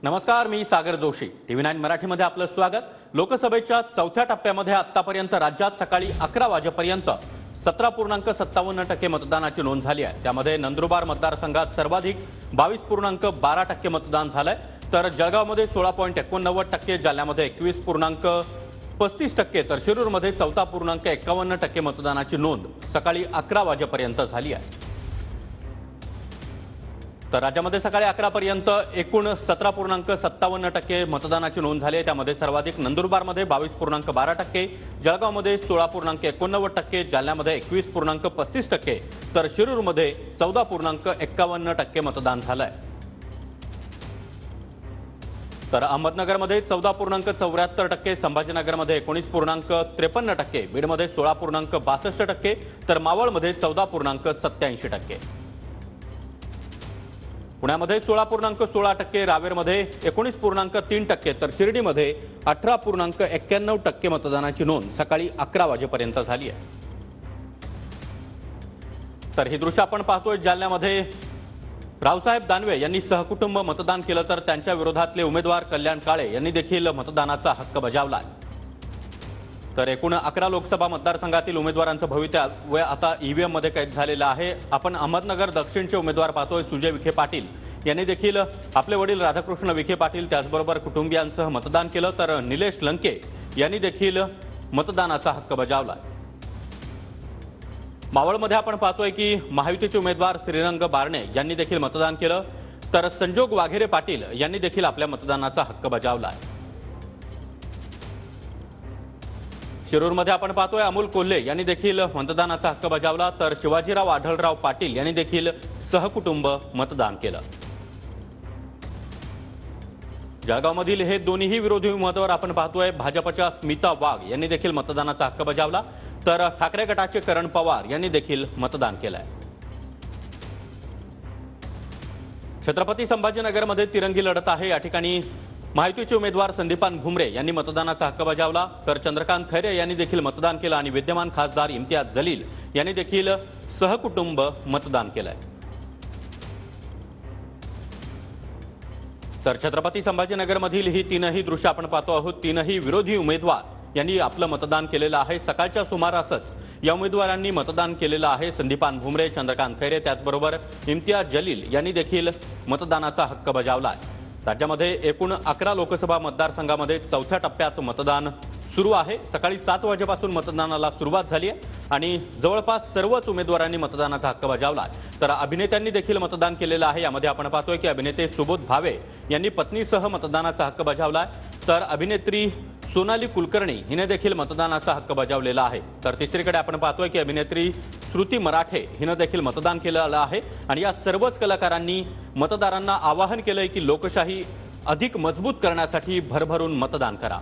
नमस्कार, मी सागर जोशी. TV9 मराठीमध्ये आपलं स्वागत. लोकसभेच्या चौथ्या टप्प्यामध्ये आतापर्यंत राज्यात सकाळी 11 वाजेपर्यंत 17.57% मतदानाची नोंद झाली आहे. त्यामध्ये नंदुरबार मतदारसंघात सर्वाधिक 22.12% मतदान झालंय, तर जळगावमध्ये 16.89%, जालन्यामध्ये 21.35%, तर शिरूरमध्ये 14.51% मतदानाची नोंद सकाळी 11 वाजेपर्यंत झाली आहे. तर राज्यामध्ये सकाळी 11 पर्यंत एकूण 17.57% मतदानाची नोंद झाली आहे. त्यामध्ये सर्वाधिक नंदुरबारमध्ये 22.12%, जळगावमध्ये 16.89%, जालन्यामध्ये 21.35%, तर शिरूरमध्ये 14.51% मतदान झालंय. तर अहमदनगरमध्ये 14.74%, संभाजीनगरमध्ये 19.53%, बीडमध्ये 16.62%, तर मावळमध्ये 14.87%. पुण्यामध्ये 16.16%, रावेरमध्ये 19.3%, तर शिर्डीमध्ये 18.91% मतदानाची नोंद सकाळी 11 वाजेपर्यंत झाली आहे. तर ही दृश्य आपण पाहतोय. जालन्यामध्ये रावसाहेब दानवे यांनी सहकुटुंब मतदान केलं, तर त्यांच्या विरोधातले उमेदवार कल्याण काळे यांनी देखील मतदानाचा हक्क बजावला. तर एकूण 11 लोकसभा मतदारसंघातील उमेदवारांचं भवितव्य आता ईव्हीएम मध्ये कैद झालेलं आहे. आपण अहमदनगर दक्षिणचे उमेदवार पाहतोय. सुजय विखे पाटील यांनी देखील आपले वडील राधाकृष्ण विखे पाटील त्याचबरोबर कुटुंबियांसह मतदान केलं, तर निलेश लंके यांनी देखील मतदानाचा हक्क बजावला. मावळमध्ये आपण पाहतोय की महायुतीचे उमेदवार श्रीरंग बारणे यांनी देखील मतदान केलं, तर संजोग वाघेरे पाटील यांनी देखील आपल्या मतदानाचा हक्क बजावला. शिरूरमध्ये आपण पाहतोय अमोल कोल्हे यांनी देखील मतदानाचा हक्क बजावला, तर शिवाजीराव आढळराव पाटील यांनी देखील सहकुटुंब मतदान केलं. जळगावमधील हे दोन्ही विरोधी उमेदवार आपण पाहतोय. भाजपच्या स्मिता वाघ यांनी देखील मतदानाचा हक्क बजावला, तर ठाकरे गटाचे करण पवार यांनी देखील मतदान केलंय. छत्रपती संभाजीनगरमध्ये तिरंगी लढत आहे. या ठिकाणी महायुतीचे उमेदवार संदीपान भुमरे यांनी मतदानाचा हक्क बजावला, तर चंद्रकांत खैरे यांनी देखील मतदान केलं आणि विद्यमान खासदार इम्तियाज जलील यांनी देखील सहकुटुंब मतदान केलंय. तर छत्रपती संभाजीनगरमधील ही तीनही दृश्य आपण पाहतो आहोत. तीनही विरोधी उमेदवार यांनी आपलं मतदान केलेलं आहे. सकाळच्या सुमारासच या उमेदवारांनी मतदान केलेलं आहे. संदीपान भुमरे, चंद्रकांत खैरे त्याचबरोबर इम्तियाज जलील यांनी देखील मतदानाचा हक्क बजावला आहे. राज्यामध्ये एकूण 11 लोकसभा मतदारसंघामध्ये चौथ्या टप्प्यात मतदान सुरू आहे. सकाळी 7 वाजेपासून मतदानाला सुरुवात झाली आहे आणि जवळपास सर्वच उमेदवारांनी मतदानाचा हक्क बजावला. तर अभिनेत्यांनी देखील मतदान केलेलं आहे. यामध्ये आपण पाहतोय की अभिनेते सुबोध भावे यांनी पत्नीसह मतदानाचा हक्क बजावला, तर अभिनेत्री सोनाली कुलकर्णी हिने देखील मतदानाचा हक्क बजावलेला आहे. तर तिसरीकडे आपण पाहतोय की अभिनेत्री श्रुती मराठे हिने देखील मतदान केलेलं आहे आणि या सर्वच कलाकारांनी मतदारांना आवाहन केलंय की लोकशाही अधिक मजबूत करण्यासाठी भरभरून मतदान करा.